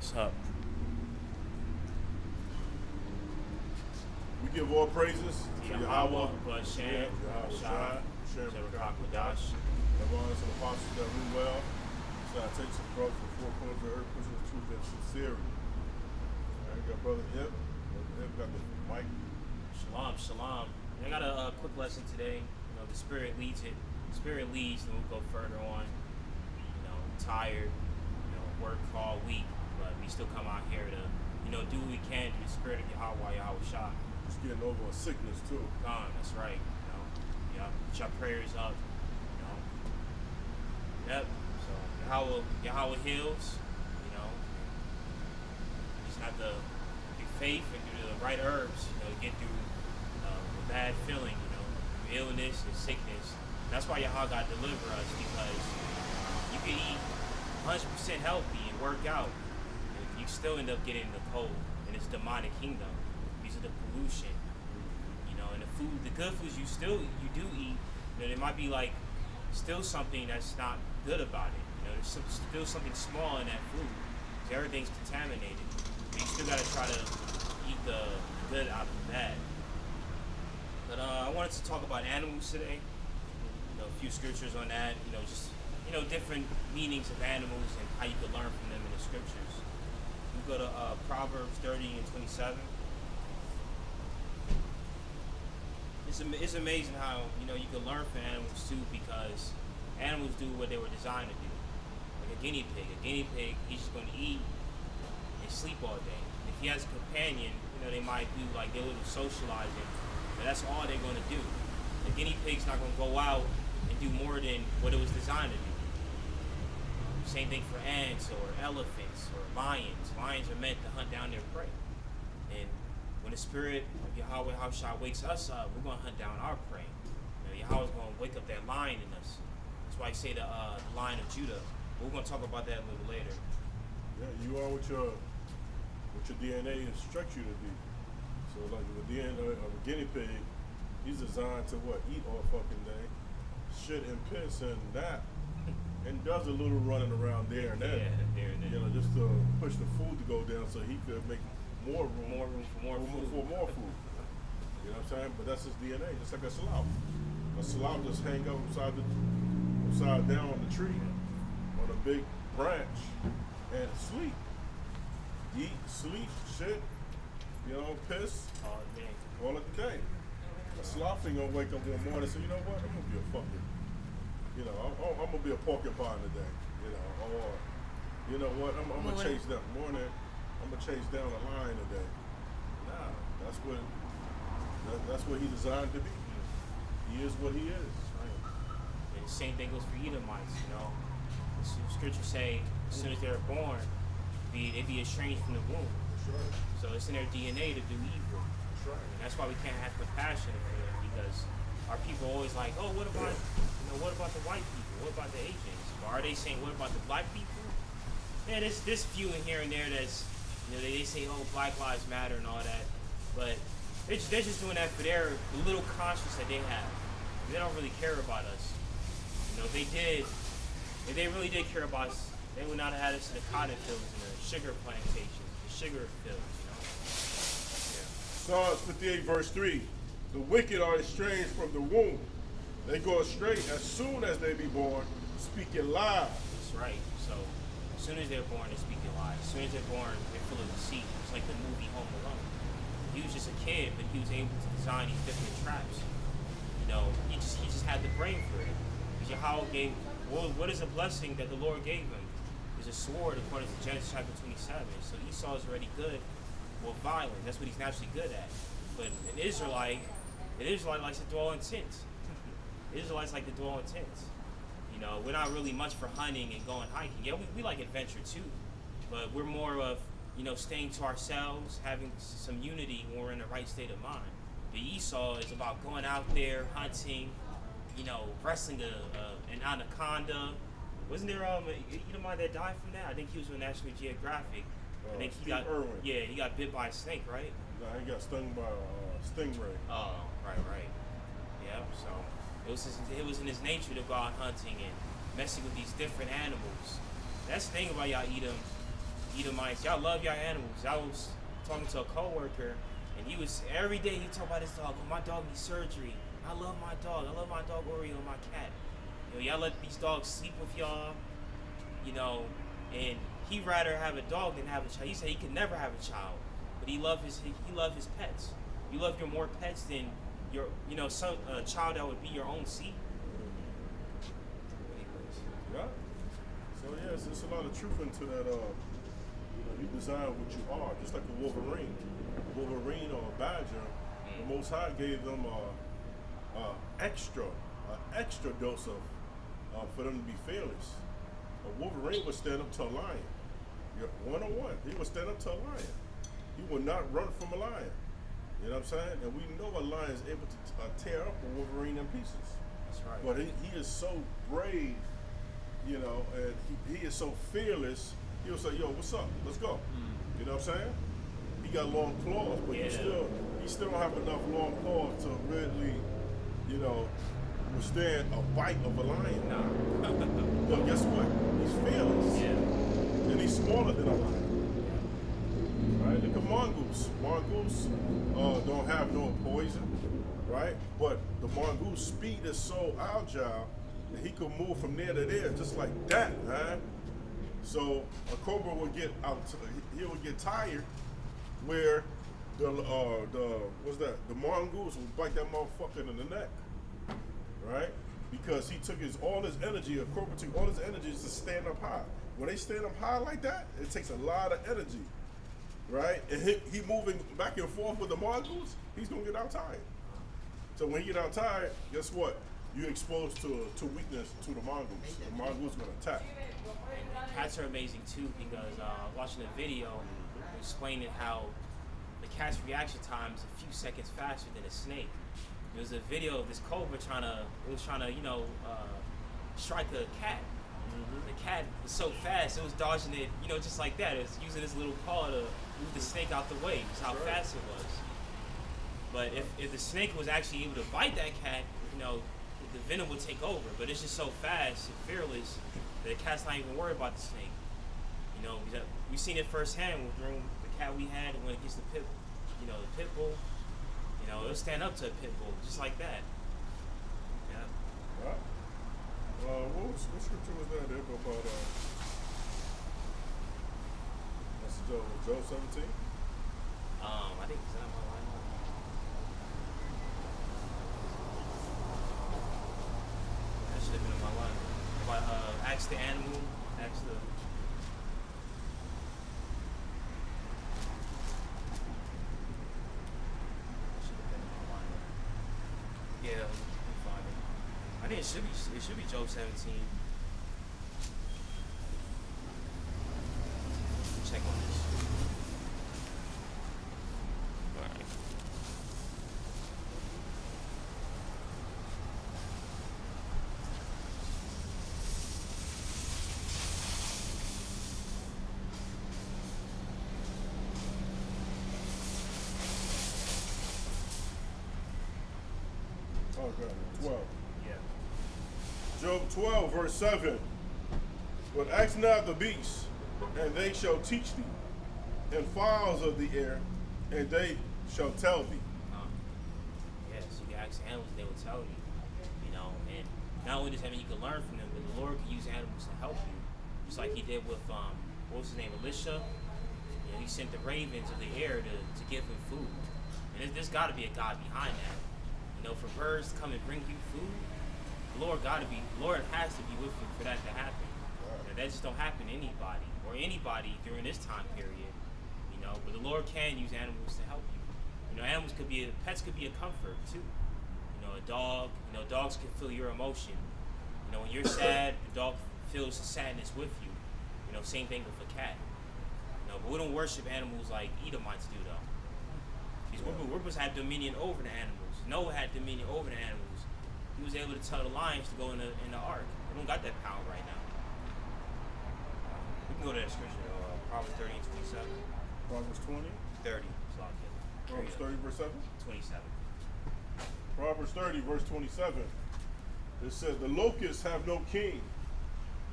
What's up? We give all praises to Yahweh, Bashem, Shah, Shem, Shemakakwadash. Everyone is an apostle that rule well. So I take some growth from 4 corners of earth, pushing the truth and sincerity. All right, got brother Hip. Hip got the mic. Shalom, shalom. I got a quick lesson today. You know, the Spirit leads it. The Spirit leads, and we'll go further on. You know, tired, work all week, but we still come out here to, do what we can through the Spirit of Yahweh, Shah. Just getting over a sickness too. Gone, that's right. Put your prayers up. Yep. So Yahweh heals. You just have to do faith and do the right herbs. To get through the bad feeling. Through illness and sickness. And that's why Yahweh got to deliver us, because you can eat 100% healthy and work out, and you still end up getting the cold in this demonic kingdom because of the pollution. And the food, the good foods you do eat, there might be like still something that's not good about it. There's still something small in that food. So everything's contaminated. But you still gotta try to eat the good out of the bad. But I wanted to talk about animals today. A few scriptures on that. Just different meanings of animals and how you can learn from them in the scriptures. We go to Proverbs 30 and 27. It's amazing how you can learn from animals too, because animals do what they were designed to do. Like a guinea pig, he's just going to eat and sleep all day. And if he has a companion, they might do like their little socializing, but that's all they're going to do. The guinea pig's not going to go out and do more than what it was designed to do. Same thing for ants or elephants or lions. Lions are meant to hunt down their prey. And when the Spirit of Yahweh Hashah wakes us up, we're going to hunt down our prey. Yahweh's going to wake up that lion in us. That's why I say the Lion of Judah. But we're going to talk about that a little later. Yeah, you are what your DNA instructs you to be. So like the DNA of a guinea pig, he's designed to what? Eat all fucking day, shit and piss and nap, and does a little running around there and then. Yeah, there and then. Just to push the food to go down so he could make more room for more food. You know what I'm saying? But that's his DNA, just like a sloth. A sloth just hang up upside down on the tree, on a big branch, and sleep. Eat, sleep, shit, piss, all of the day. A sloth ain't gonna wake up one morning and say, you know what, I'm gonna be a fucking, I'm gonna be a porcupine today, or, you know what, I'm gonna chase down morning. I'm gonna chase down a lion today. Nah, that's what he's designed to be. He is what he is. Right. And the same thing goes for Edomites. The scriptures say as soon as they're born, they be estranged from the womb. That's right. So it's in their DNA to do evil. That's right. And that's why we can't have compassion for them, because our people are always like, oh, what about the white people? What about the Asians? Or are they saying, what about the black people? Yeah, there's this few in here and there that's, they say, oh, Black Lives Matter and all that, but they're just doing that for their little conscience that they have. They don't really care about us. If they really did care about us, they would not have had us in the cotton fields and the sugar plantations, the sugar fields, Yeah. Psalms 58 verse 3, the wicked are estranged from the womb. They go astray as soon as they be born, speaking lies. That's right. So as soon as they're born, they're speaking lies. As soon as they're born, they're full of deceit. It's like the movie Home Alone. He was just a kid, but he was able to design these different traps. He just had the brain for it. Because Yahweh gave, what is a blessing that the Lord gave him? Is a sword, according to Genesis chapter 27. So Esau is already good with violence. That's what he's naturally good at. But an Israelite likes to dwell in tents. Israelites like to dwell in tents. We're not really much for hunting and going hiking. Yeah, we like adventure too, but we're more of, staying to ourselves, having some unity when we're in the right state of mind. The Esau is about going out there, hunting, wrestling an anaconda. Wasn't there a Edomite that died from that? I think he was on National Geographic. I think he got bit by a snake, right? No, he got stung by a stingray. Oh, right. Yeah, so it was in his nature to go out hunting and messing with these different animals. That's the thing about y'all Edom. Edomites, y'all love y'all animals. I was talking to a coworker, and he was every day he talk about his dog. Oh, my dog needs surgery. I love my dog. I love my dog Oreo, my cat. You know, y'all let these dogs sleep with y'all. You know, and he'd rather have a dog than have a child. He said he could never have a child, but he loved his pets. You love your more pets than your some child that would be your own seed. Yeah. So yes, there's a lot of truth into that. You design what you are, just like a Wolverine. A Wolverine or a badger, the Most High gave them extra dose of for them to be fearless. A Wolverine would stand up to a lion. One-on-one, he would stand up to a lion. He would not run from a lion. You know what I'm saying? And we know a lion is able to tear up a Wolverine in pieces. That's right. But he is so brave, you know, and he is so fearless. He'll say, "Yo, what's up? Let's go." You know what I'm saying? He got long claws, but he still don't have enough long claws to really, you know, withstand a bite of a lion. Nah. Well, guess what? He's fearless. Yeah. And he's smaller than a lion. Right? Look at mongoose. Mongoose don't have no poison, right? But the mongoose speed is so agile that he could move from there to there just like that, man. So a cobra would get out. He would get tired, where the mongoose would bite that motherfucker in the neck, right? Because he took all his energy. A cobra took all his energy to stand up high. When they stand up high like that, it takes a lot of energy, right? And he moving back and forth with the mongoose, he's gonna get out tired. So when he get out tired, guess what? You're exposed to weakness to the mongoose. The mongoose gonna attack. Cats are amazing too, because watching a video explaining how the cat's reaction time is a few seconds faster than a snake. There was a video of this cobra trying to strike a cat. The cat was so fast, it was dodging it, just like that. It was using its little paw to move the snake out the way. That's how fast it was. But if the snake was actually able to bite that cat, the venom would take over. But it's just so fast and fearless that the cat's not even worried about the snake. We've seen it firsthand with the cat we had when it gets the pit bull. It'll stand up to a pit bull just like that. Yeah. Right. What scripture was that there about? That's Job 17. I think it's not my line. That should have been in my line. About ask the animal, ask the. Yeah, find it. I think it should be Job 17. Check on this. Alright. Okay, 12. Yeah. Job 12, verse 7. But ask not the beasts, and they shall teach thee, and fowls of the air, and they shall tell thee. Yes, you can ask animals, they will tell you. And not only does that mean you can learn from them, but the Lord can use animals to help you. Just like he did with, what was his name, Elisha? He sent the ravens of the air to give him food. And there's got to be a God behind that. For birds to come and bring you food, the Lord has to be with you for that to happen. That just don't happen to anybody during this time period. But the Lord can use animals to help you. Pets could be a comfort too. A dog, dogs can feel your emotion. When you're sad, the dog feels the sadness with you. Same thing with a cat. But we don't worship animals like Edomites do though. Because we're supposed to have dominion over the animals. Noah had dominion over the animals. He was able to tell the lions to go in the ark. We don't got that power right now. We can go to that scripture, Proverbs 30 and 27. Proverbs 20. 30. Proverbs 30, verse 7. 27. Proverbs 30, verse 27. It says, the locusts have no king,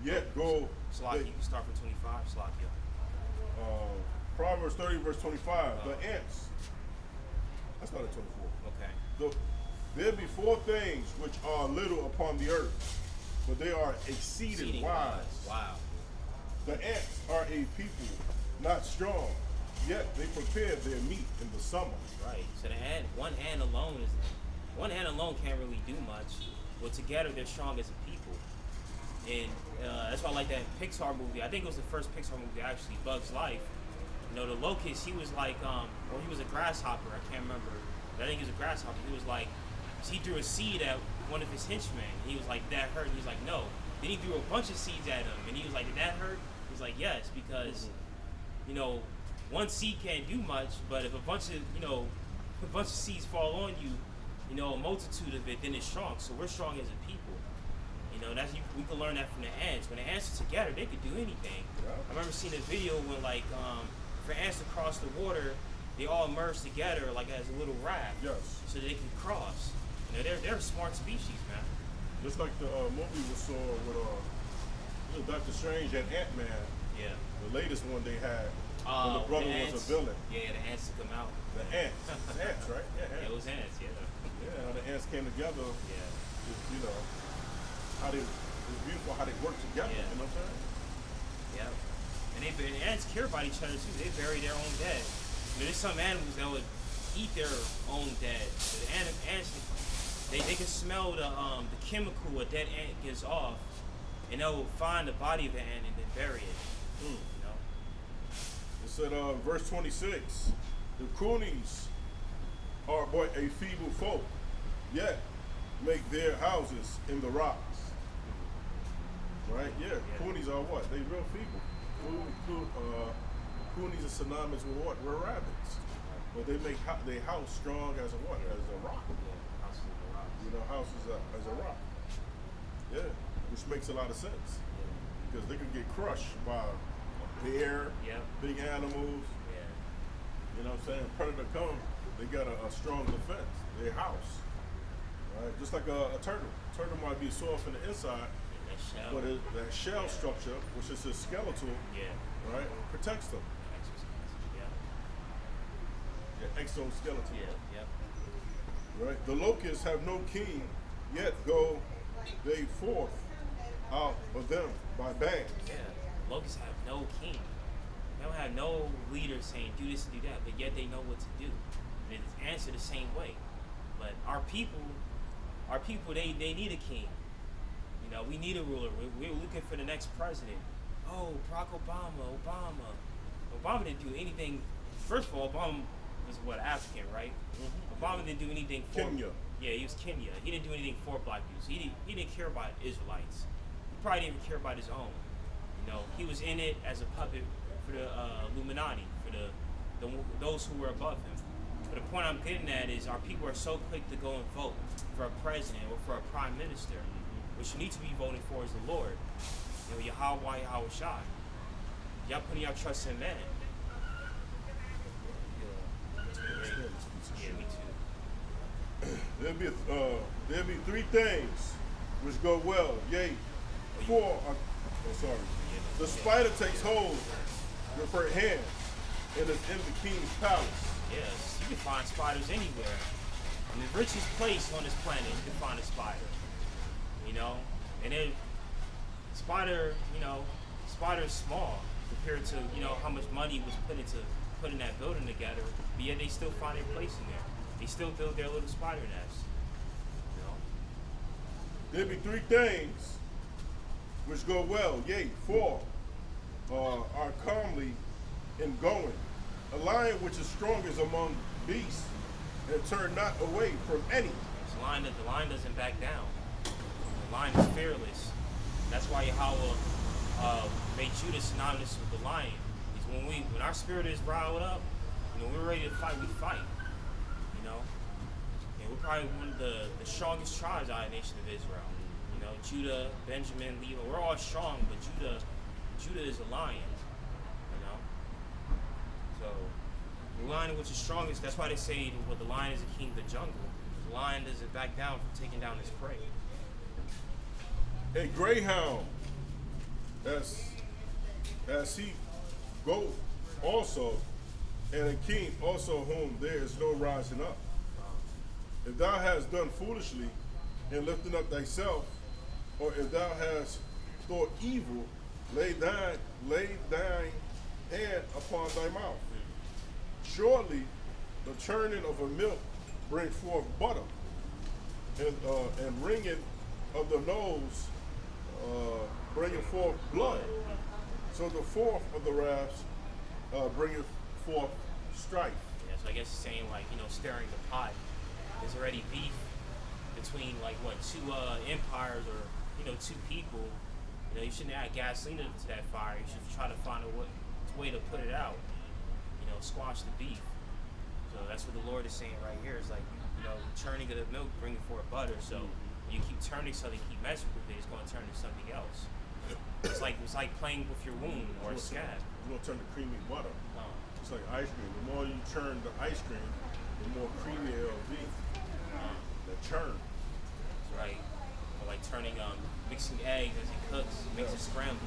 yet go. Slakia, you can start from 25. Slakia. Proverbs 30, verse 25. The ants. That's not a 24. Okay. There be four things which are little upon the earth, but they are exceeding wise. Wow. The ants are a people not strong, yet they prepare their meat in the summer. Right. So one ant alone can't really do much. But together they're strong as a people. And that's why I like that Pixar movie. I think it was the first Pixar movie actually, Bug's Life. You know, the locust, he was like, he was a grasshopper, I can't remember. But I think he was a grasshopper. He was like, he threw a seed at one of his henchmen. He was like, that hurt. He was like, no. Then he threw a bunch of seeds at him. And he was like, did that hurt? He was like, yes, because, you know, one seed can't do much, but if a bunch of seeds fall on you, you know, a multitude of it, then it's strong. So we're strong as a people. You know, we can learn that from the ants. When the ants are together, they could do anything. Yeah. I remember seeing a video when, like, for ants to cross the water, they all merge together like as a little raft. Yes. So that they can cross. You know, they're a smart species, man. Just like the movie we saw with Dr. Strange and Ant-Man. Yeah. The latest one they had. When the brother was a villain. Yeah, the ants took him out. The ants. It's ants, right? Yeah, ants. Yeah, it was ants, yeah. Yeah, how the ants came together. Yeah. You know, it's beautiful how they work together. Yeah. You know what I'm saying? Yeah. And the ants care about each other too. They bury their own dead. You know, there's some animals that would eat their own dead. So the ants, they can smell the chemical a dead ant gives off, and they'll find the body of the ant and then bury it. You know. It said, verse 26, the coonies are but a feeble folk, yet make their houses in the rocks. Right? Yeah. Coonies are what? They real feeble. Coonies are synonymous with what? We're rabbits. But they make their house strong as a what? As a rock. You know, house as a rock. Yeah. Which makes a lot of sense. Because they can get crushed by a bear, big animals. Yeah. You know what I'm saying? Predator come, they got a strong defense. Their house. Right? Just like a turtle. Turtle might be soft on the inside, but that shell structure, which is his skeletal, right, protects them. Exoskeleton. Right? The locusts have no king, yet go they forth out of them by bands. Yeah. Locusts have no king. They don't have no leader saying do this and do that, but yet they know what to do. And it's answered the same way. But our people, they need a king. You know, we need a ruler. We're looking for the next president. Oh, Barack Obama. Obama didn't do anything. First of all, Obama was what, African, right? Obama didn't do anything for Kenya. Yeah, he was Kenya. He didn't do anything for black dudes. He didn't care about Israelites. He probably didn't even care about his own. You know, he was in it as a puppet for the Illuminati, for those who were above him. But the point I'm getting at is our people are so quick to go and vote for a president or for a prime minister. What you need to be voting for is the Lord. You know, Yahweh Shai. Y'all putting your trust in man. Yeah, me too. There'll be three things which go well. Yea, four. The spider takes hold with her hand and is in the king's palace. Yes, you can find spiders anywhere. In the richest place on this planet, you can find a spider. You know, and then spider's small compared to, you know, how much money was put into putting that building together, but yet they still find their place in there. They still build their little spider nest. You know? There be three things which go well, yea, four are calmly in going. A lion which is strongest among beasts, and turn not away from any. The lion doesn't back down. The lion is fearless. That's why Yahweh made Judah synonymous with the lion. Because when our spirit is riled up, you know, we're ready to fight, we fight. You know? And we're probably one of the strongest tribes out of the nation of Israel. You know, Judah, Benjamin, Levi, we're all strong, but Judah is a lion. You know? So the lion which is strongest, that's why they say, well, the lion is the king of the jungle. The lion doesn't back down from taking down his prey. A greyhound, as he go also, and a king also whom there is no rising up. If thou hast done foolishly in lifting up thyself, or if thou hast thought evil, lay thine hand upon thy mouth. Surely the churning of a milk brings forth butter, and wringing of the nose bringeth forth blood. So the fourth of the wraths bringeth forth strife. Yeah, so I guess it's saying like, stirring the pot. There's already beef between like what, two empires or two people. You shouldn't add gasoline into that fire. You should try to find a way to put it out. Squash the beef. So that's what the Lord is saying right here. It's like, churning of the milk bringing forth butter. So you keep turning something, keep messing with it, it's going to turn to something else. It's like playing with your wound or a scab. It's going to turn to creamy butter. It's like ice cream. The more you churn the ice cream, the more creamy it'll be. The churn. That's right. Or like turning, mixing eggs as it cooks, makes it scramble.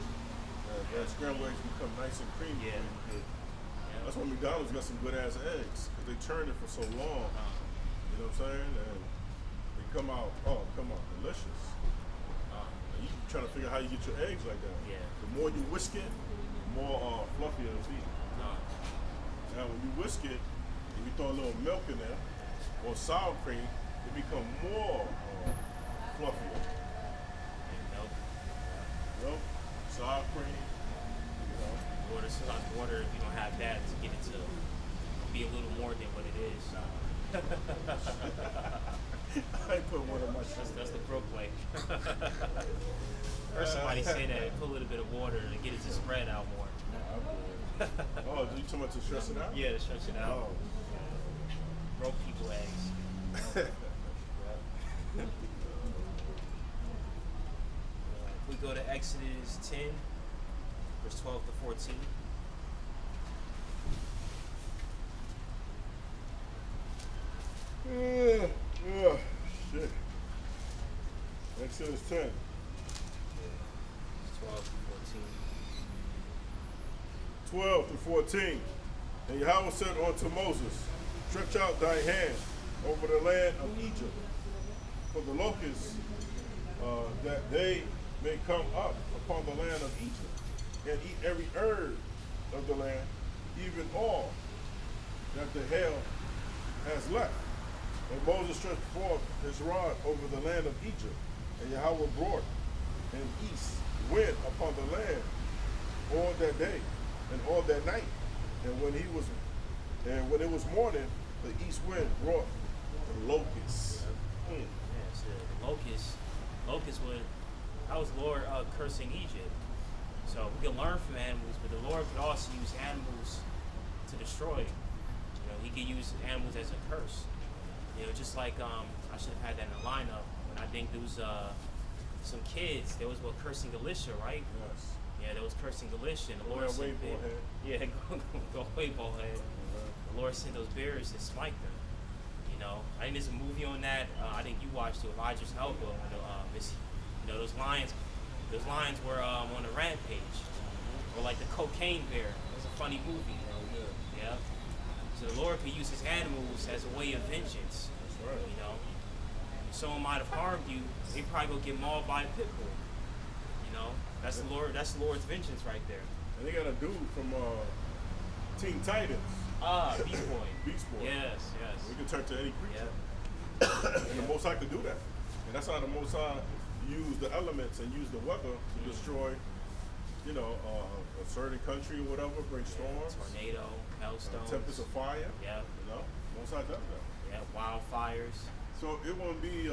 Scrambled eggs become nice and creamy. Yeah. That's why McDonald's got some good ass eggs, because they churn it for so long. You know what I'm saying? And they come out delicious. And you trying to figure out how you get your eggs like that. Yeah. The more you whisk it, the more fluffy it'll be. Now when you whisk it, and you throw a little milk in there, or sour cream, it become more fluffier. Milk, sour cream, Water, sometimes water, if you don't have that, to get it to be a little more than what it is. I ain't put water in my shit. That's the broke way. Heard somebody say that, put a little bit of water to get it to spread out more. Oh, you talking about to stress it out? Yeah, to stretch it out. Oh. Broke people eggs. We go to Exodus 10, verse 12 to 14. Shit. Exodus 10. 12 to 14. 12 to 14. And Yahweh said unto Moses, stretch out thy hand over the land of Egypt for the locusts, that they may come up upon the land of Egypt, and eat every herb of the land, even all that the hail has left. And Moses stretched forth his rod over the land of Egypt, and Yahweh brought an east wind upon the land all that day and all that night. And when it was morning, the east wind brought the locusts. Yeah, so the locusts that was the Lord cursing Egypt. So we can learn from animals, but the Lord could also use animals to destroy. He could use animals as a curse. Just like I should have had that in the lineup. When I think there was some kids, there was cursing Elisha, right? Yes. Yeah, there was cursing Elisha, and the Lord sent go away, ballhead. The Lord sent those bears to smite them. I think there's a movie on that. I think you watched it with Elijah's helper. When those lions were on a rampage, or like the cocaine bear. It was a funny movie. Yeah. So the Lord could use his animals as a way of vengeance. That's right. If someone might have harmed you, they probably go get mauled by a pit bull. That's the Lord. That's the Lord's vengeance right there. And they got a dude from Teen Titans. Beast Boy. Beast Boy. Yes. We can turn to any creature. Yeah. And the Most High could do that. And that's how the Most High use the elements and use the weather to destroy, a certain country or whatever, bring storms. Tornado, hailstones. Tempest of fire. Yeah. Most High does that. Yeah, wildfires. So it won't be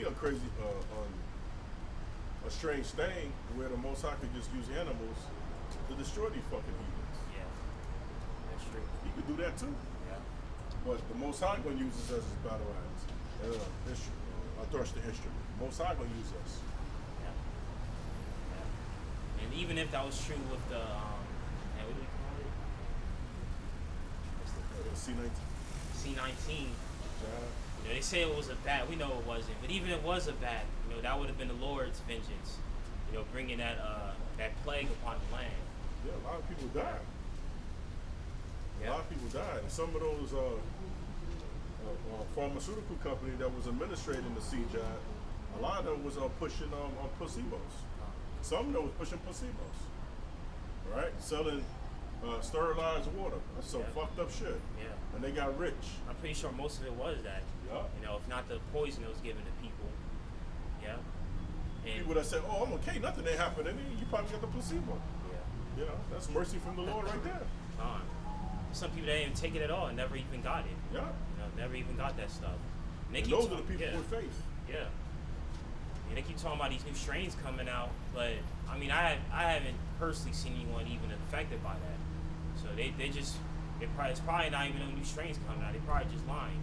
a crazy, a strange thing where the Most High could just use animals to destroy these fucking heathens. Yeah. That's true. He could do that too. Yeah. But the Most High gonna use us as his battle axe. History. A thrust to history. Most High gonna use us. Yeah. And even if that was true with the what do we call it? What's the C-19. They say it was a bat. We know it wasn't. But even if it was a bat, that would have been the Lord's vengeance. Bringing that plague upon the land. Yeah, a lot of people died. A Yeah. lot of people died. And some of those pharmaceutical company that was administrating the CJAD, a lot of them was pushing on placebos. Some of them was pushing placebos. Right? Selling sterilized water. That's some fucked up shit. Yeah. And they got rich. I'm pretty sure most of it was that. Yeah. You know, if not the poison that was given to people. Yeah. And People that say, "Oh, I'm okay, nothing ain't happening," you probably got the placebo. yeah. You know, that's mercy from the Lord right there. Some people that didn't take it at all and never even got it. Yeah. You know, never even got that stuff. And those are the people with faith. Yeah. And they keep talking about these new strains coming out, but I mean, I haven't personally seen anyone even affected by that. So it's probably not even no new strains coming out. They probably just lying.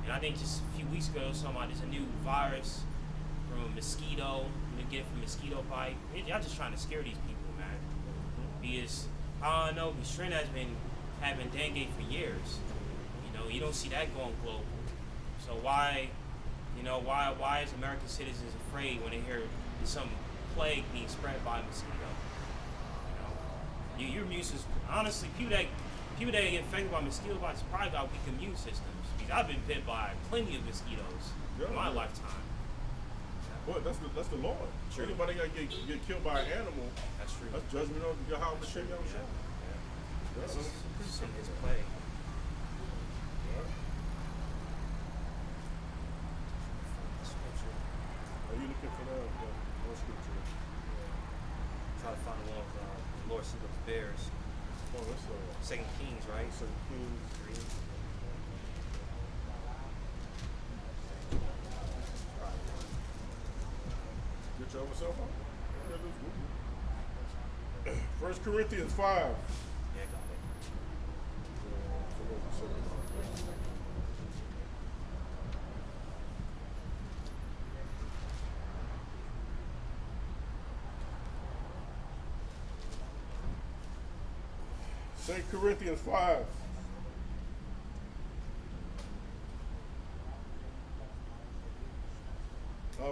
And I think just a few weeks ago, somebody there's a new virus from a mosquito. You get it from a mosquito bite. Y'all just trying to scare these people, man. Because I don't know, Australia has been having dengue for years. You know, you don't see that going global. So why is American citizens afraid when they hear there's some plague being spread by a mosquito? You know, your immune system. Honestly, people that get infected by mosquito bites probably got weak immune systems. Because I've been bit by plenty of mosquitoes in my lifetime. But that's the Lord. True. Anybody got get killed by an animal, That's true. that's judgment on how much shit y'all show. This is in his plague. Are you looking for that? What scripture? Try to find one of the Lord see those bears. Oh, that's Second Kings, right? Second Kings 3. Get your myself on? 1 Corinthians 5. Yeah, got it. Second Corinthians 5.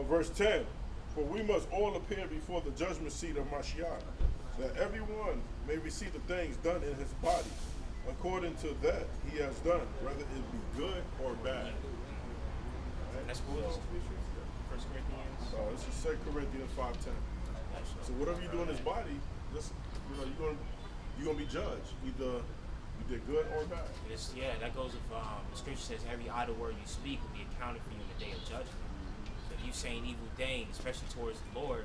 Verse 10. For we must all appear before the judgment seat of Mashiach, that everyone may receive the things done in his body, according to that he has done, whether it be good or bad. That's cool. First Corinthians. This is 2 Corinthians 5:10. So whatever you do in his body, just you're gonna be judged. Either you did good or bad. That goes with the scripture says every idle word you speak will be accounted for you in the day of judgment. So if you saying evil things, especially towards the Lord,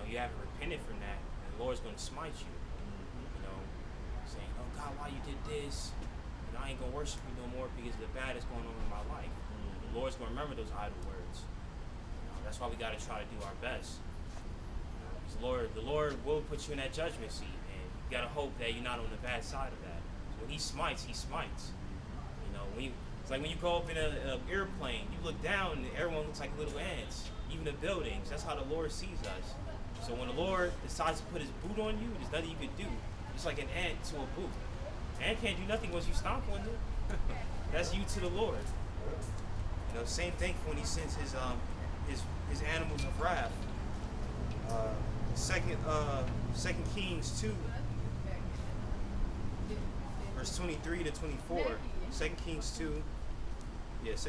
you haven't repented from that, and the Lord's gonna smite you. You know, saying, "Oh God, why you did this? And I ain't gonna worship you no more because of the bad that's going on in my life." The Lord's gonna remember those idle words. That's why we gotta try to do our best. Because the Lord will put you in that judgment seat, and you gotta hope that you're not on the bad side of that. So when He smites, He smites. It's like when you go up in an airplane, you look down and everyone looks like little ants, even the buildings. That's how the Lord sees us. So when the Lord decides to put His boot on you, there's nothing you can do. It's like an ant to a boot. Ant can't do nothing once you stomp on it. That's you to the Lord. Same thing when He sends His animals of wrath. Second Kings 2, verse 23 to 24. 2 Kings 2, verse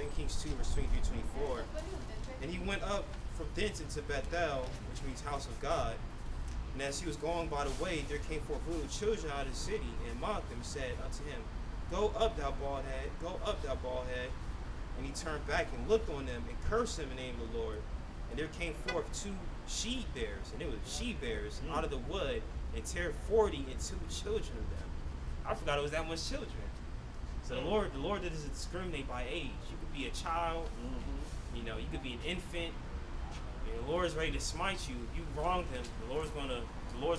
23 to 24. And he went up from thence into Bethel, which means house of God. And as he was going by the way, there came forth little children out of the city, and mocked him, and said unto him, Go up, thou bald head, go up, thou bald head. And he turned back and looked on them, and cursed them in the name of the Lord. And there came forth 2 she-bears, and it was she-bears out of the wood, and tear 40 and 2 children of them. I forgot it was that much children. So the Lord doesn't discriminate by age. You could be a child, you could be an infant. The Lord is ready to smite you. If you wronged him, the Lord's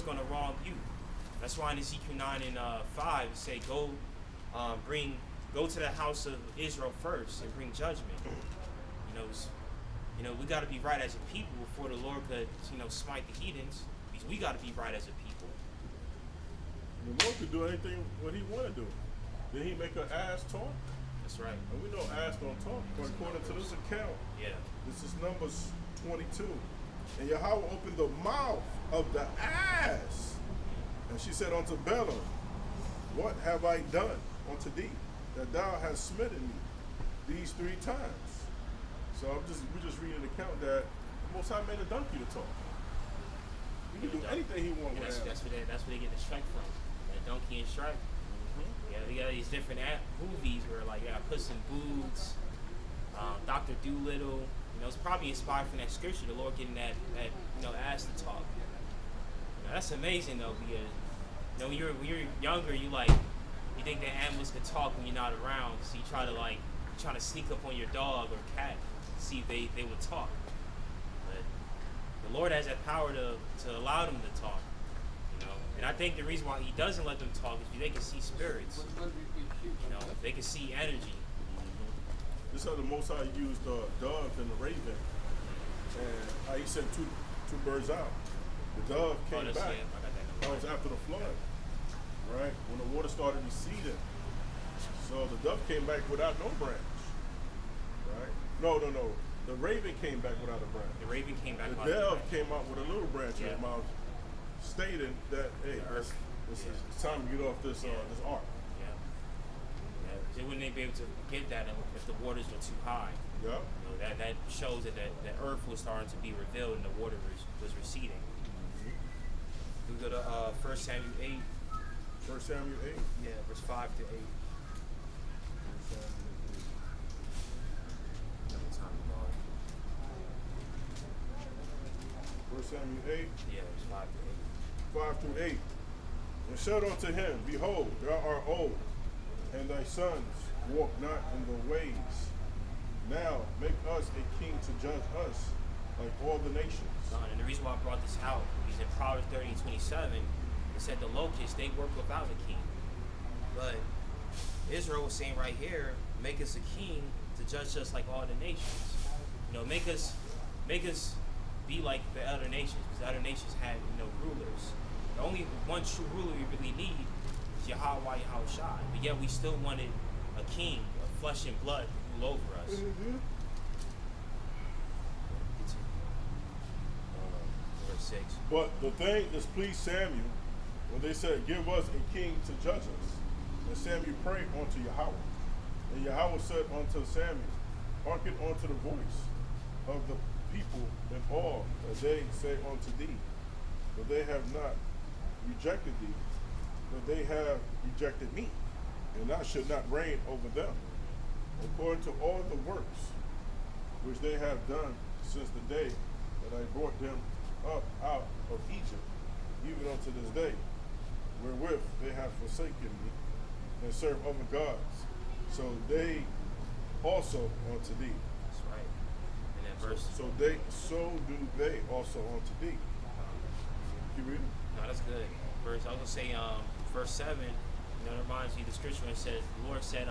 gonna wrong you. That's why in Ezekiel 9 and 5 it say, go to the house of Israel first and bring judgment. We got to be right as a people before the Lord could, smite the heathens. Because we got to be right as a people. The Lord could do anything what He want to do. Did He make an ass talk? That's right. And we know ass don't talk, but according to this account, this is Numbers 22. And Yahweh opened the mouth of the ass And she said unto Balaam, what have I done unto thee, that thou hast smitten me these 3 times? So we're just reading an account that the Most High made a donkey to talk. He can do anything he wants with it. That's where they get the strike from. That donkey and strike. Yeah, we got these different movies where like Puss in Boots, Dr. Doolittle. It's probably inspired from that scripture, the Lord getting that ass to talk. That's amazing though, because when you're younger, you think that animals could talk when you're not around, so you try to sneak up on your dog or cat to see if they would talk. But the Lord has that power to allow them to talk. And I think the reason why He doesn't let them talk is because they can see spirits. They can see energy. This is how the Most High used the dove and the raven, and how He sent two birds out. The dove came back. That was after the flood, right? When the water started receding. So the dove came back without no branch, right? No. The raven came back without a branch. The raven came back. The dove came out with a little branch in his mouth, stating that, hey, it's time to get off this ark. They wouldn't be able to get that if the waters were too high. Yeah. That shows that the earth was starting to be revealed and the water was receding. We go to 1 Samuel 8. 1 Samuel 8? Yeah, verse 5 to 8. 1 Samuel 8? Yeah, verse 5 to 8. 5 through 8. And said unto him, behold, thou art old, and thy sons walk not in the ways. Now make us a king to judge us like all the nations. And the reason why I brought this out is in Proverbs 30:27, it said the locusts, they work without a king. But Israel was saying right here, make us a king to judge us like all the nations. Make us be like the other nations, because the other nations had rulers. The only one true ruler we really need is Yahweh Shai. But yet we still wanted a king of flesh and blood to rule over us. Verse 6. But the thing displeased Samuel when they said, give us a king to judge us. And Samuel prayed unto Yahweh. And Yahweh said unto Samuel, hearken unto the voice of the people and all that they say unto thee. For they have not rejected thee, but they have rejected me, and I should not reign over them, according to all the works which they have done since the day that I brought them up out of Egypt, even unto this day, wherewith they have forsaken me, and serve other gods. So they also unto thee. That's right. And that verse. So do they also unto thee. Keep reading. No, that's good. Verse, I was gonna say, verse 7. It reminds me of the scripture when it says, the Lord said,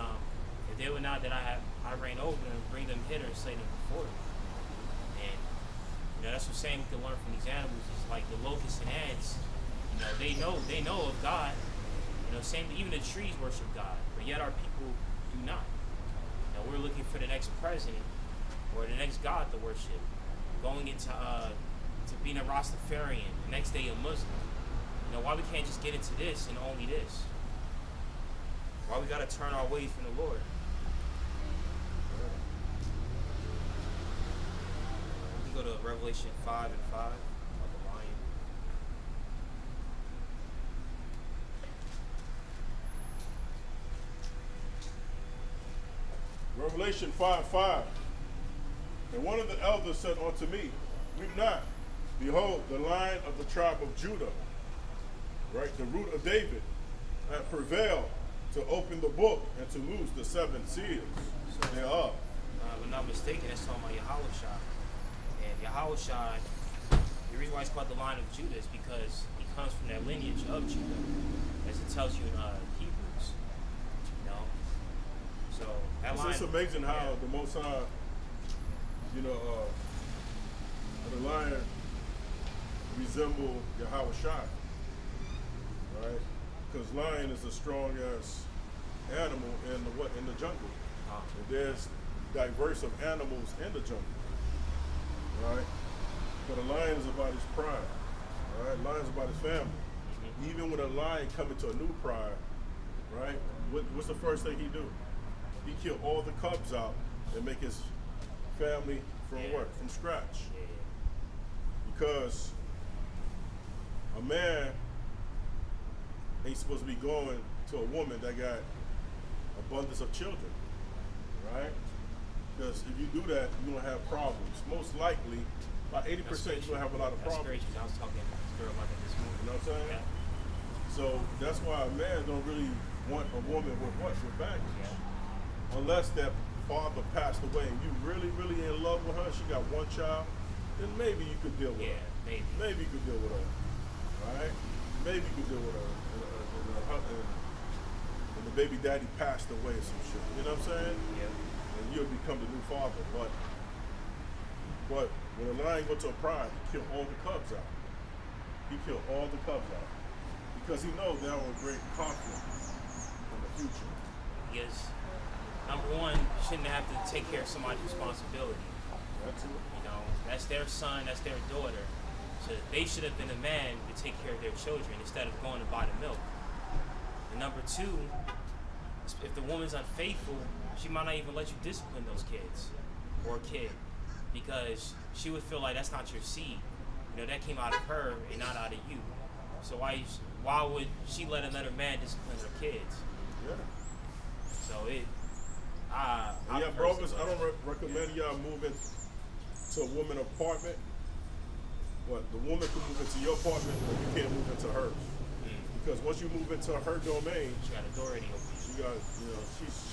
if they were not that I reign over them, bring them hither and slay them before them. And that's what I'm saying we can learn from these animals. Is like the locusts and ants. They know of God. Same. Even the trees worship God, but yet our people do not. We're looking for the next president or the next God to worship. Going into to being a Rastafarian, the next day a Muslim. Why we can't just get into this and only this? Why we gotta turn our ways from the Lord? We can go to Revelation 5 and 5 of the lion. Revelation 5:5. And one of the elders said unto me, weep not. Behold, the Lion of the tribe of Judah, right, the root of David, hath prevailed to open the book and to loose the 7 seals thereof. If I'm not mistaken, that's talking about Yahushua. And Yahushua, the reason why it's called the Lion of Judah is because he comes from that lineage of Judah, as it tells you in Hebrews. So that line. It's amazing how the Most High, the lion resemble Yahushua, right? Because lion is the strongest animal in the jungle. And there's diverse of animals in the jungle, right? But a lion is about his pride, right? Lion is about his family. even with a lion coming to a new pride, right? What's the first thing he do? He kill all the cubs out and make his family from what? From scratch. Because a man ain't supposed to be going to a woman that got abundance of children, right? Because if you do that, you're gonna have problems. Most likely, about 80% you're gonna have a lot of problems. I was talking to this girl about that this morning. You know what I'm saying? Yeah. So that's why a man don't really want a woman with what? With baggage. Yeah. Unless that father passed away and you really, really in love with her, she got one child, then maybe you could deal with her. Maybe. Maybe you could deal with her. Right? Maybe you could deal with her. And the baby daddy passed away or some shit. You know what I'm saying? Yeah. And you'll become the new father. But when a lion go to a pride, he kill all the cubs out. He killed all the cubs out. Because he knows that will bring conflict in the future. Because number one, you shouldn't have to take care of somebody's responsibility. That's it. You know, that's their son, that's their daughter. So they should have been a man to take care of their children instead of going to buy the milk. And number two, if the woman's unfaithful, she might not even let you discipline those kids or a kid because she would feel like that's not your seed. You know, that came out of her and not out of you. So why would she let another man discipline her kids? Yeah. So brothers, I don't recommend y'all moving to a woman's apartment. What, the woman can move into your apartment, but you can't move into hers. Because once you move into her domain, she got authority over you. She got, you know,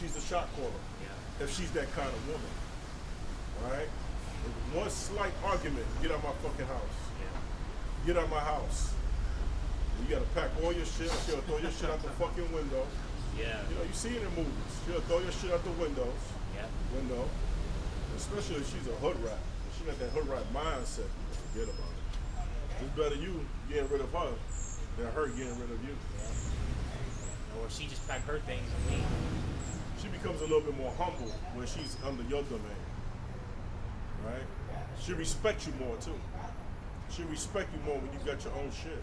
she's the shot caller. Yeah. If she's that kind of woman, right? One slight argument, get out my fucking house. Yeah. Get out my house. You gotta pack all your shit. She'll throw your shit out the fucking window. Yeah. You know, you see it in movies. She'll throw your shit out the windows. Yeah. Window. Especially if she's a hood rat. If she got that hood rat mindset, forget about it. It's better you getting rid of her than her getting rid of you. Yeah. Or she just pack her things and leave. She becomes a little bit more humble when she's under your domain. Right? She respects you more too. She respects you more when you got your own shit.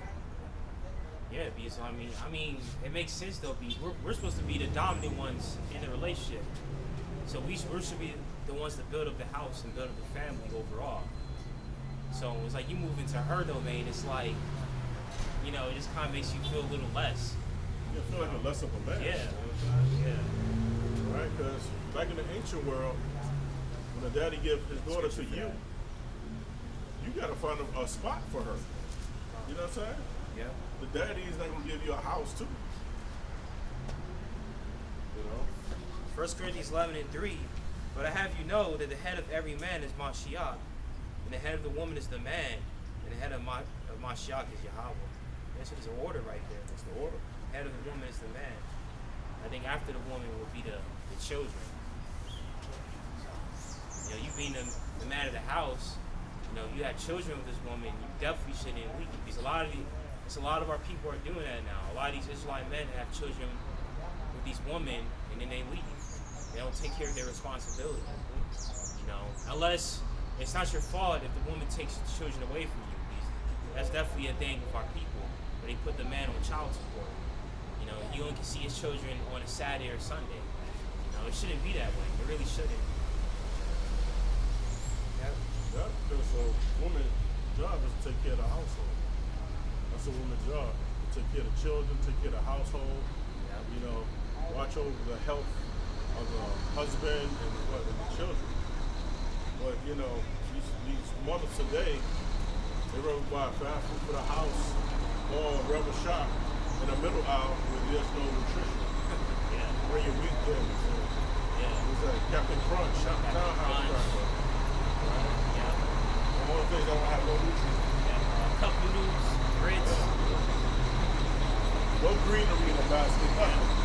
Yeah, because I mean, it makes sense though. Because we're supposed to be the dominant ones in the relationship, so we should be the ones that build up the house and build up the family overall. So it's like you move into her domain, it's like, you know, it just kind of makes you feel a little less. You feel like a less of a man. Yeah. Yeah. Right? Because back in the ancient world, when a daddy gives his daughter to you, you gotta find a spot for her. You know what I'm saying? Yeah. The daddy is not gonna give you a house too. You know? 1 Corinthians 11:3. But I have you know that the head of every man is Mashiach, and the head of the woman is the man, and the head of Mashiach is Yahweh. That's an order right there. That's the order. The head of the woman is the man. I think after the woman will be the children. You know, you being the man of the house, you know, you had children with this woman, you definitely shouldn't leave. Because a lot of our people are doing that now. A lot of these Israelite men have children with these women and then they leave. They don't take care of their responsibility. You know, unless it's not your fault if the woman takes the children away from you. That's definitely a thing with our people, where they put the man on child support. You know, he only can see his children on a Saturday or Sunday. You know, it shouldn't be that way. It really shouldn't. Yeah, because a woman's job is to take care of the household. That's a woman's job. To take care of the children, take care of the household. Yeah. You know, watch over the health of the husband and the children. But you know, these mothers today, they rather buy fast food for the house or rather shop in the middle aisle where there's no nutrition. Yeah. Bring your weekends. Yeah. What's that? Captain Crunch, Townhouse Cracker. Right? Yeah. All the things that don't have no nutrients. Yeah. Cup noodles, grits. Yeah. No greenery in the basket. Yeah.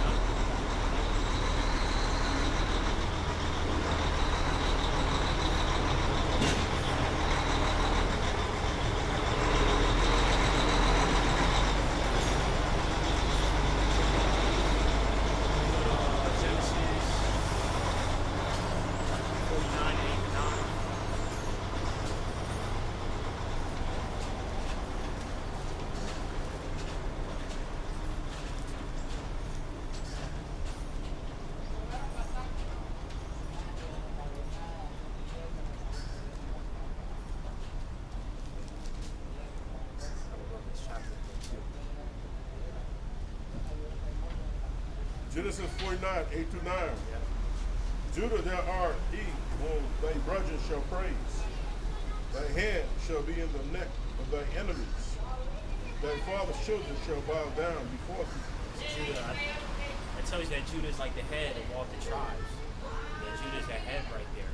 Genesis 49, 8 to 9. Yeah. Judah, there are he whom thy brethren shall praise. Thy hand shall be in the neck of thy enemies. Thy father's children shall bow down before thee. Judah, I tell you that Judah is like the head of all the tribes. Judah is that head right there.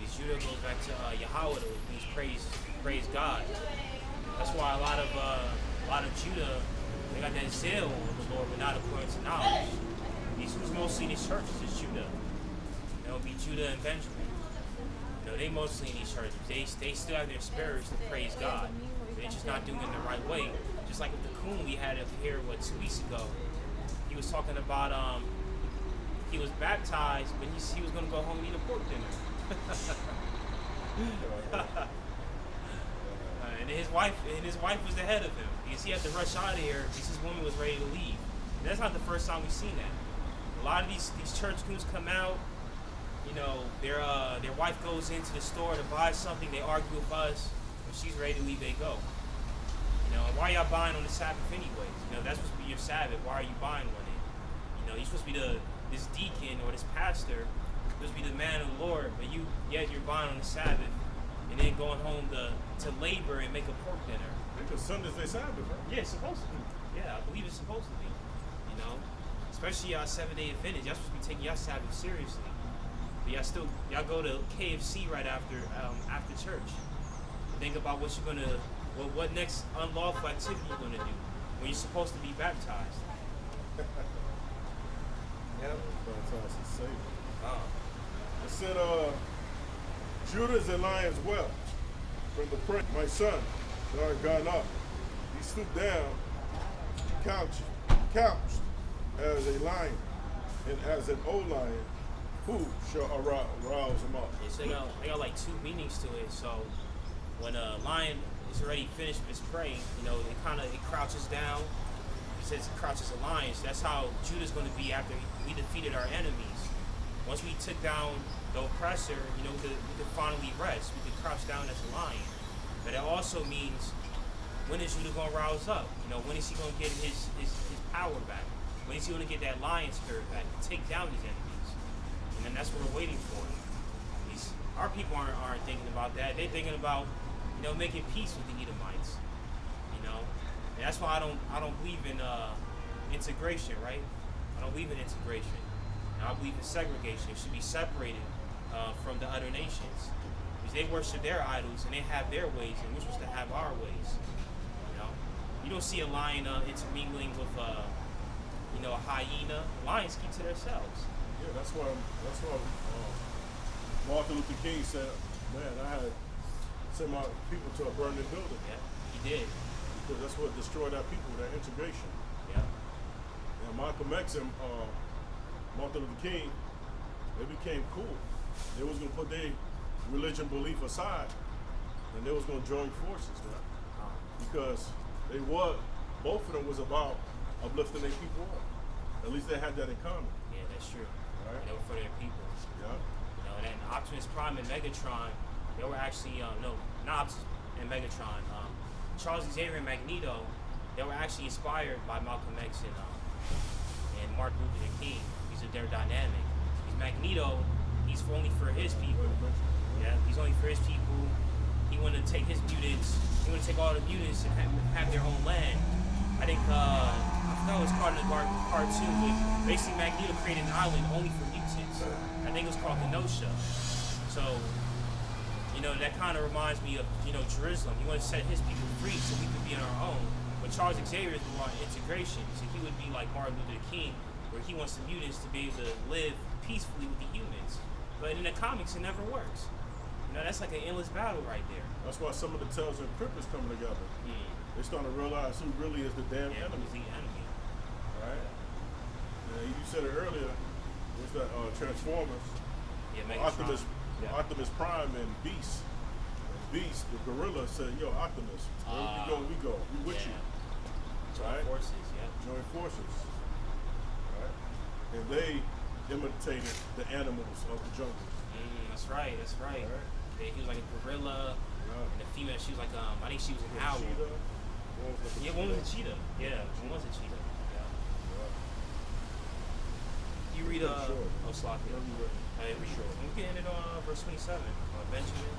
Because Judah goes back to Yahweh, which means praise God. That's why a lot of Judah, they got that zeal of the Lord, but not according to knowledge. Who's mostly in these churches is Judah. It'll be Judah and Benjamin. They mostly in these churches. They still have their spirits to praise God. They're just not doing it the right way. Just like with the coon we had up here 2 weeks ago. He was talking about he was baptized, but he was gonna go home and eat a pork dinner. And his wife was the head of him because he had to rush out of here because his woman was ready to leave. And that's not the first time we've seen that. A lot of these church coons come out, their wife goes into the store to buy something, they argue with us, when she's ready to leave, they go. And why y'all buying on the Sabbath anyways? That's supposed to be your Sabbath. Why are you buying on it? You're supposed to be this deacon or this pastor, supposed to be the man of the Lord, but you're buying on the Sabbath and then going home to labor and make a pork dinner. Because Sunday's their Sabbath, right? Yeah, it's supposed to be. Yeah, I believe it's supposed to be. Especially y'all 7-day Adventists, y'all supposed to be taking y'all Sabbath seriously. But y'all go to KFC right after church. Think about what next unlawful activity you're gonna do when you're supposed to be baptized. Yep. Baptized and saved. Oh. It said, Judah is a lion's whelp from the prey. My son, thou art gone up. He stooped down, couched as a lion, and as an old lion, who shall arouse him up? Yeah, so they got like 2 meanings to it. So when a lion is already finished with his prey, it crouches down. He says it crouches a lion. So that's how Judah's going to be after we defeated our enemies. Once we took down the oppressor, we could finally rest. We could crouch down as a lion. But it also means, when is Judah going to rouse up? When is he going to get his power back? When is he going to get that lion spirit back to take down his enemies? And then that's what we're waiting for. Our people aren't thinking about that. They're thinking about, making peace with the Edomites. And that's why I don't believe in integration, right? I don't believe in integration. I believe in segregation. It should be separated from the other nations. Because they worship their idols and they have their ways, and we're supposed to have our ways. You don't see a lion intermingling with a hyena. Lions keep to themselves. Yeah, that's why Martin Luther King said, man, I had sent my people to a burning building. Yeah, he did. Because that's what destroyed our people, that integration. Yeah. And Malcolm X and Martin Luther King, they became cool. They was going to put their religion belief aside, and they was going to join forces, man. Because both of them was about uplifting their people up. At least they had that in common. Yeah, that's true. Right? They were for their people. Yeah. And then Optimus Prime and Megatron, they were actually, not Optimus and Megatron, Charles Xavier and Magneto, they were actually inspired by Malcolm X and Martin Luther King because of their dynamic. Because Magneto, he's only for his people. Yeah, he's only for his people. He wanted to take his mutants, he wanted to take all the mutants and have their own land. I think, I forgot what it was called in the cartoon, but basically Magneto created an island only for mutants. I think it was called Kenosha. So, that kind of reminds me of, Jerusalem. He wanted to set his people free so we could be on our own. But Charles Xavier is more on integration. So he would be like Martin Luther King, where he wants the mutants to be able to live peacefully with the humans. But in the comics, it never works. That's like an endless battle right there. That's why some of the Tales and Crypt is coming together. They're starting to realize who really is the damn enemy. Who's the enemy. Right? And you said it earlier, what's that, Transformers? Yeah, Megatron. Optimus Prime and Beast. Beast, the gorilla, said, yo, Optimus, wherever we go. We with you. Join forces, yeah. Join forces. Right? And they imitated the animals of the jungle. That's right. Right? He was like a gorilla, and the female, she was like, I think she was an owl. Cheetah. One was a cheetah. Yeah, one was a cheetah. Yeah. You read Slock. Yeah, we read. Hey, we sure. I'm getting it on verse 27. Benjamin.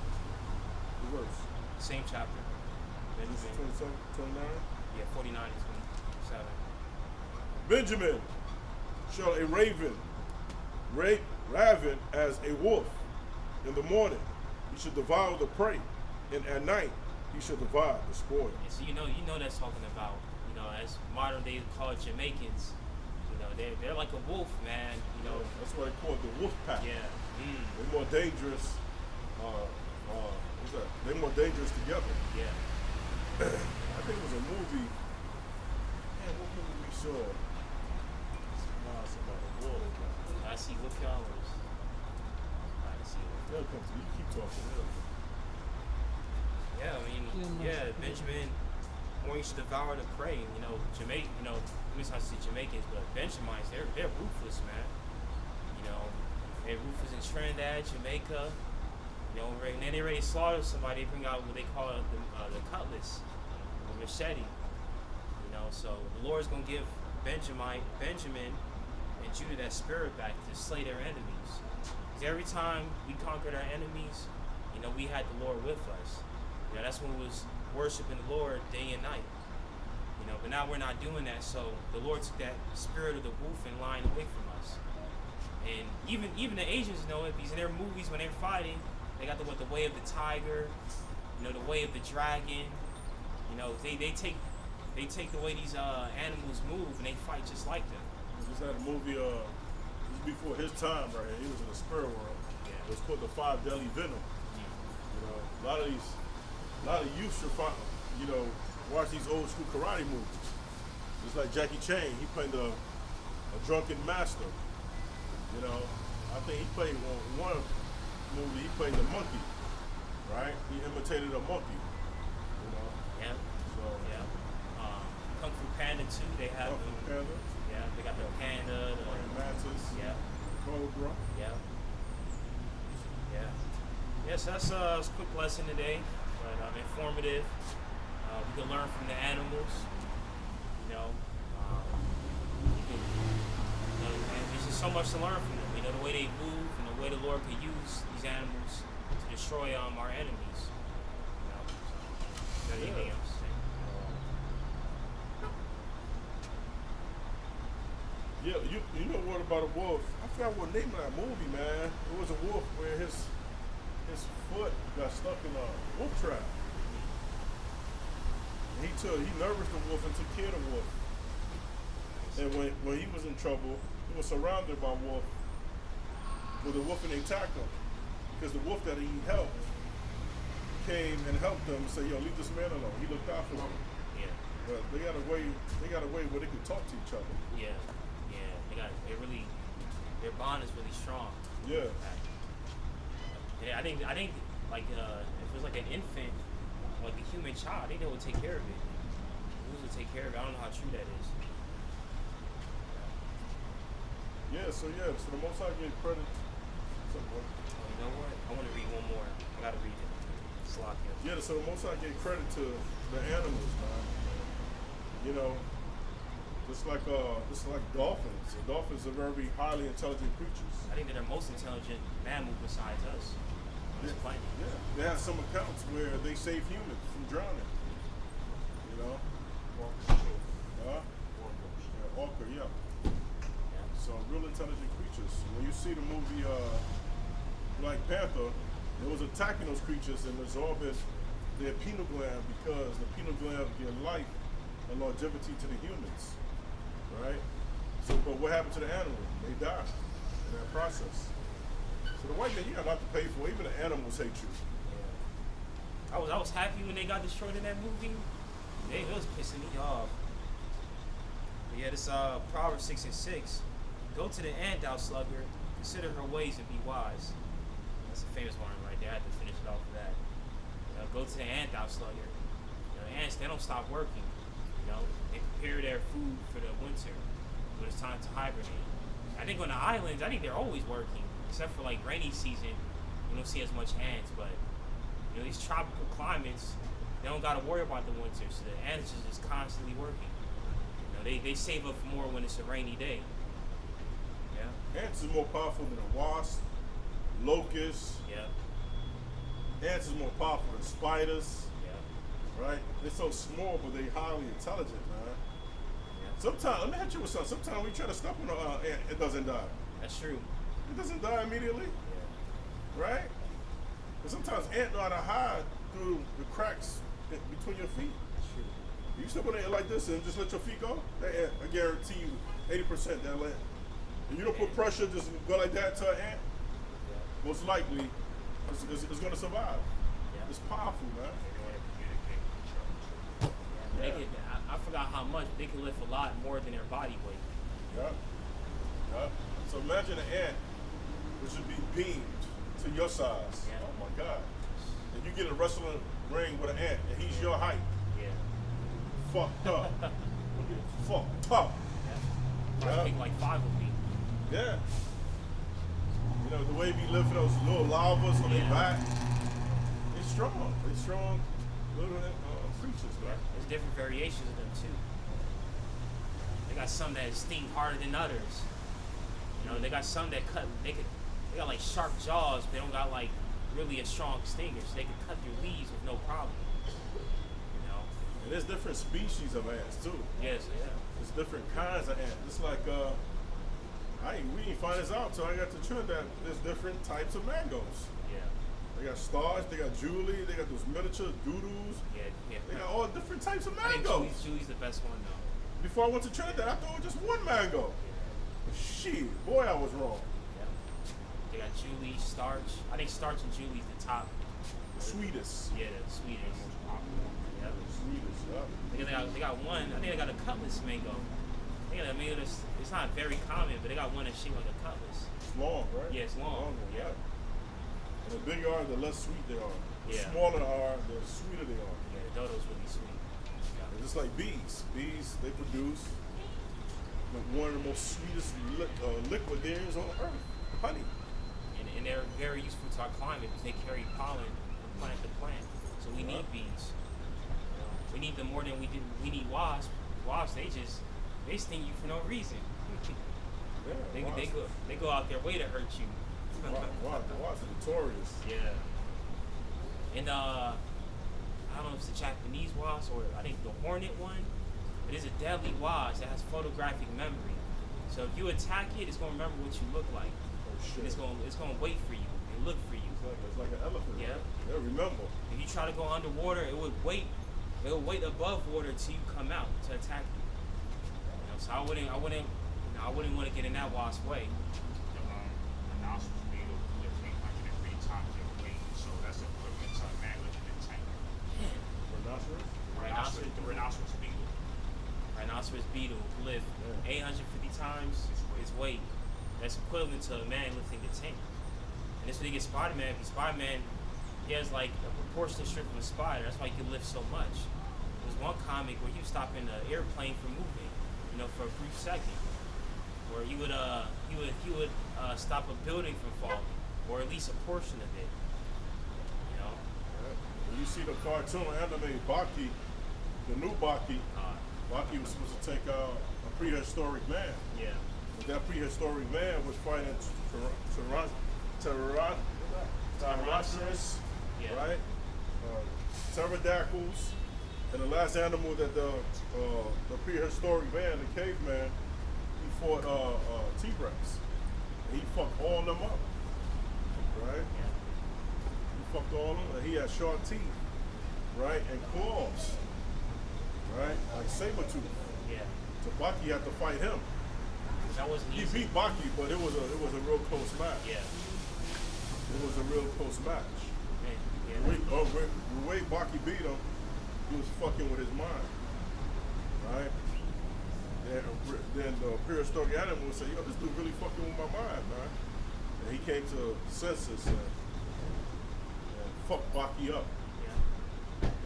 The verse. Same chapter. Benjamin. 27, 29? Yeah, 49 and 27. Benjamin shall a raven raven as a wolf. In the morning he should devour the prey, and at night he should divide the spoil. Yeah, so you know that's talking about, as modern day call it Jamaicans. They're like a wolf, man. That's why they call it the wolf pack. Yeah. They're more dangerous. What's that? They're more dangerous together. Yeah. I think it was a movie. Man, what movie we saw? It's about a wolf. I see wolf hours. I see wolf. They'll come to you. Keep talking. Yeah, Benjamin. When you should devour the prey, Jamaican, at least I say Jamaicans, but Benjamites, they're ruthless, man. They're ruthless in Trinidad, Jamaica. And then they ready to slaughter somebody. They bring out what they call the cutlass, the machete. So the Lord's gonna give Benjamin and Judah that spirit back to slay their enemies. Because every time we conquered our enemies, we had the Lord with us. That's when we was worshiping the Lord day and night. But now we're not doing that, so the Lord took that spirit of the wolf and lion away from us. And even the Asians know it, because in their movies when they're fighting, they got the way of the tiger, the way of the dragon. They take the way these animals move and they fight just like them. Just had a movie this was before his time right here. He was in the spirit world. Yeah. It was called the 5 Deadly Venom. A lot of youth should watch these old school karate movies. Just like Jackie Chan, he played a drunken master. I think he played one movie. He played the monkey, right? He imitated a monkey. Yeah. So yeah. Kung Fu Panda too. They have Kung Fu Panda. Yeah, they got the panda, the mantis. Yeah. Cobra. Yeah. Yeah. Yes, that's a quick lesson today, but informative. We can learn from the animals. There's just so much to learn from them. The way they move and the way the Lord could use these animals to destroy our enemies. Anything else? Yeah, you know what about a wolf? I forgot what name of that movie, man. It was a wolf where his foot got stuck in a wolf trap. And he nourished the wolf and took care of the wolf. And when he was in trouble, he was surrounded by wolf. With the wolf and they attacked him. Because the wolf that he helped came and helped them and said, yo, leave this man alone. He looked out for them. Yeah. But they got a way where they could talk to each other. Yeah. Their bond is really strong. Yeah. Yeah, I think like if it was like an infant, like a human child, I think they would take care of it. Who's would take care of it? I don't know how true that is. Yeah, so the Most High gave credit. You know what? I want to read one more. I gotta read it. Slock it. Yeah, so the Most High gave credit to the animals, man. Just like dolphins. The dolphins are very highly intelligent creatures. I think they're the most intelligent mammal besides us on this planet. Yeah, they have some accounts where they save humans from drowning. Orca, yeah. So real intelligent creatures. When you see the movie Black Panther, it was attacking those creatures and absorbing their pineal gland because the pineal gland give life and longevity to the humans. Right? So, but what happened to the animal? They died in that process. So the white man, you got a lot to pay for. Even the animals hate you. Yeah. I was happy when they got destroyed in that movie. It was pissing me off. But yeah, this Proverbs 6:6. Go to the ant, thou sluggard. Consider her ways and be wise. That's a famous one right there. I had to finish it off with that. Go to the ant, thou sluggard. The ants, they don't stop working. They prepare their food for the winter when it's time to hibernate. I think on the islands, they're always working, except for like rainy season. You don't see as much ants, but these tropical climates, they don't got to worry about the winter, so the ants are just constantly working. They save up more when it's a rainy day. Yeah. Ants is more powerful than a wasp, locust. Yeah. Ants is more powerful than spiders. Yeah. Right? They're so small, but they highly intelligent, man. Yeah. Sometimes, let me hit you with something. Sometimes we try to step on an ant, it doesn't die. That's true. It doesn't die immediately, Yeah. right? But sometimes ants know how to hide through the cracks between your feet. That's true. You step on it like this and just let your feet go, that ant, I guarantee you 80% that land. If you don't put pressure, just go like that to an ant, Yeah. most likely it's going to survive. Yeah. It's powerful, man. They can, I forgot how much, they can lift a lot more than their body weight. Yeah. Yeah. So imagine an ant which would be beamed to your size. Yeah. Oh my God. And you get a wrestling ring with an ant and he's your height. Yeah. Fucked up. Fucked up. Yeah. Yeah. I think like 5 of me. Yeah. You know, the way we lift those little lavas on their back, they're strong. They're strong little creatures, man. There's different variations of them too. They got some that sting harder than others. You know, they got some that cut. They got like sharp jaws, but they don't got like really a strong stinger, so they can cut through leaves with no problem. You know. And there's different species of ants too. Yes. Yeah. There's different kinds of ants. It's like we didn't find this out till I got to Trinidad. There's different types of mangoes. Yeah. They got stars, they got Julie, they got those miniature doodles. Yeah. Yeah. They got all different types of I think mangoes. Julie's the best one though. Before I went to Trinidad, I thought it was just one mango. Shit, boy, I was wrong. Yeah. They got Julie, Starch. I think Starch and Julie's the top. Sweetest. Yeah, the sweetest. Yeah. Sweetest, yeah. They got one. I think they got a cutlass mango. I think they made this. It's not very common, but they got one that's shaped like a cutlass. It's long, right? Yeah, it's long. Yeah. And the bigger are, the less sweet they are. The Yeah. smaller they are, the sweeter they are. Yeah, the dodo's really sweet. It's just like bees. Bees, they produce like one of the most sweetest liquid there is on earth, honey. And they're very useful to our climate because they carry pollen from plant to plant. So we need bees. We need them more than we do. We need wasps. Wasps, they sting you for no reason. Yeah, They go out their way to hurt you. Wasps are notorious. Yeah. And I don't know if it's the Japanese wasp or I think the hornet one, but it's a deadly wasp that has photographic memory. So if you attack it, it's gonna remember what you look like. Oh shit. And it's gonna wait for you and look for you. It's like an elephant. Yeah. Yeah, remember. If you try to go underwater, it would wait. It would wait above water till you come out to attack you. You know, so I wouldn't want to get in that wasp way. Rhinoceros beetle lift 850 times its weight. That's equivalent to a man lifting a tank. And that's what they get Spider-Man. Because Spider-Man, he has like a proportionate strip of a spider. That's why he can lift so much. There's one comic where he was stopping an airplane from moving, you know, for a brief second. Where he would stop a building from falling, or at least a portion of it. You know. When you see the cartoon anime Baki, the new Baki, Baki was supposed to take a prehistoric man. Yeah. But that prehistoric man was fighting Tyrannosaurus, Yeah. right? Pterodactyls, and the last animal that the prehistoric man, the caveman, he fought T-Rex. And he fucked all of them up, right? Yeah. He fucked all of them, and he had sharp teeth, right, and claws, right, like Sabretooth. Yeah. So Baki had to fight him. That wasn't He easy. beat Baki, but it was a real close match. Yeah. It was a real close match. Yeah. The way Baki beat him, he was fucking with his mind, right? Then the prehistoric animal would say, yo, this dude really fucking with my mind, man. And he came to senses and fucked Baki up. Yeah.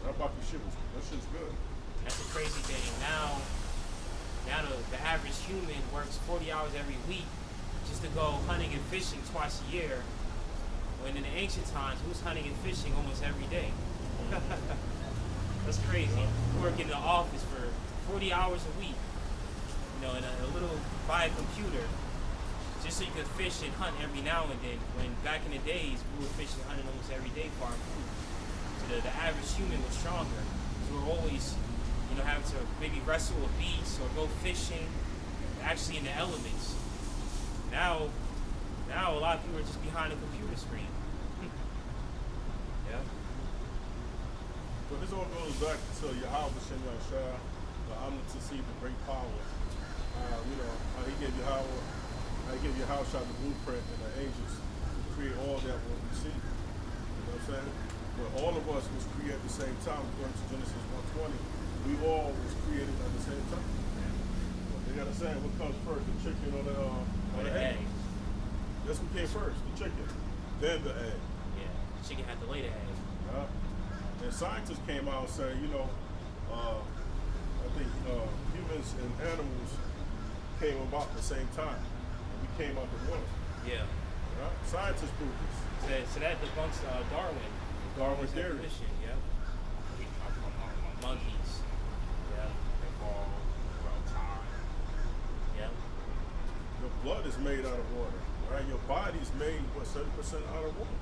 That Baki that shit's good. That's the crazy thing. Now the average human works 40 hours every week just to go hunting and fishing twice a year. When in the ancient times, we was hunting and fishing almost every day. That's crazy. You work in the office for 40 hours a week, you know, in a little by a computer. just so you could fish and hunt every now and then. When back in the days, we were fishing and hunting almost every day for our food. So the average human was stronger. So we're always, having to maybe wrestle with beasts or go fishing, actually in the elements. Now a lot of people are just behind a computer screen. Yeah. But this all goes back to Yahweh Shem Yahshua, the omniscient to see the great power. How he gave Yahweh the blueprint and the angels to create all that what we see. You know what I'm saying? But all of us was created at the same time, according to Genesis 1:20. We all was created at the same time. They gotta say what comes first, the chicken or the egg? That's what came first, the chicken, then the egg. Yeah, the chicken had to lay the egg. And scientists came out and said, I think humans and animals came about at the same time. And we came out the water. Yeah. Scientists proved this. So that debunks Darwin. Darwin's theory. Yeah. Monkeys. Yeah. Yeah. Your blood is made out of water. Right? Your body's made 70% out of water.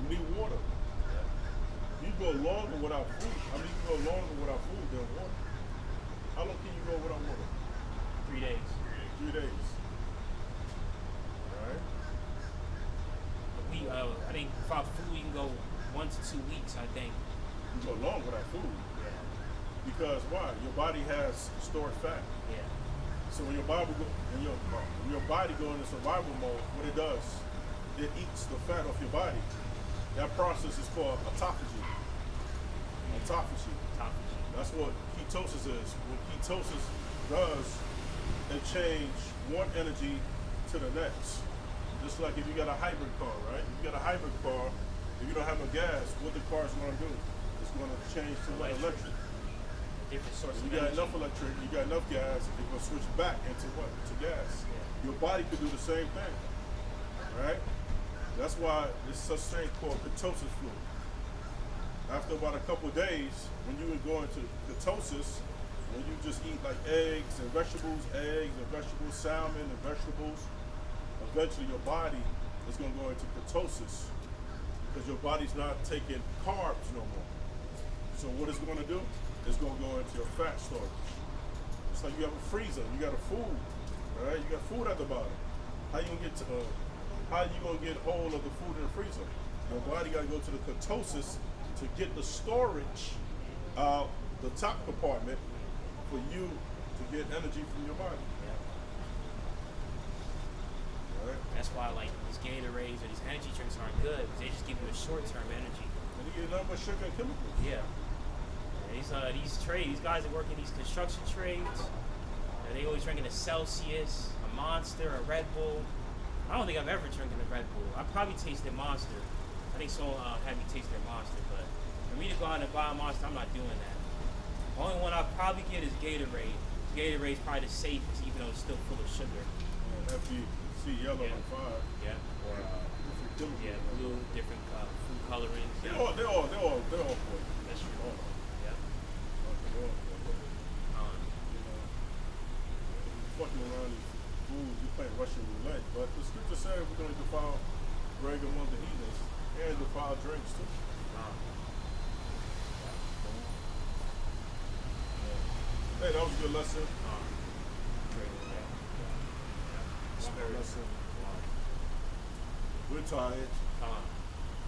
You need water. Yeah. You go longer without food. You can go longer without food than water. How long can you go without water? 3 days. 3 days. All right. I think without food you can go 1 to 2 weeks. I think. You go long without food. Yeah. Because why? Your body has stored fat. Yeah. So when your body go into survival mode, what it does, it eats the fat off your body. That process is called autophagy. Autophagy. That's what ketosis is. What ketosis does, it change one energy to the next. Just like if you got a hybrid car, right? If you got a hybrid car, if you don't have no gas, what the car is going to do? It's going to change to electric. Different source of energy. You got enough electric, you got enough gas, it's going to switch back into what? To gas. Yeah. Your body could do the same thing, right? That's why there's such thing called ketosis flu. After about a couple of days, when you would go into ketosis, when you just eat like eggs and vegetables, salmon and vegetables, eventually your body is going to go into ketosis because your body's not taking carbs no more. So what it's going to do? It's going to go into your fat storage. It's like you have a freezer, you got a food, right? You got food at the bottom. How you gonna get hold of the food in the freezer? Your body got to go to the ketosis to get the storage out the top compartment for you to get energy from your body. Right? That's why like these Gatorades or these energy drinks aren't good because they just give you a short-term energy. And you get nothing but sugar and chemicals. Yeah. And these guys that work in these construction trades, they always drinking a Celsius, a Monster, a Red Bull. I don't think I've ever drinking a Red Bull. I probably tasted Monster. I think someone had me taste their Monster, but for me to go out and buy a Monster, I'm not doing that. The only one I'll probably get is Gatorade. Gatorade's probably the safest, even though it's still full of sugar. FDC yellow and 5. Yeah. Or blue, different food colorings. They're all poison. That's true. Yeah. Fucking around these foods, you play Russian roulette, but the scripture said we're going to defile bread among the heathens and defile drinks too. Hey, that was a good lesson. Lesson. We're tired. I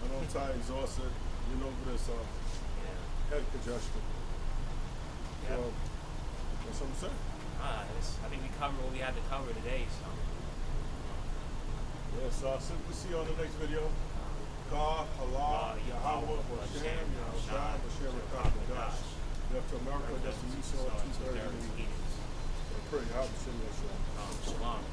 know I'm tired, exhausted. You know, for this head congestion. Yeah. So, that's what I'm saying. I think we covered what we had to cover today. So. Yeah, so we'll see you on the next video. God, Allah, Yahweh, Hashem, Yahshua, Hashem, Rakam, Left to America, that's the Esau, 230. Pray, Yahweh, Hashem, Yahshua. Shalom.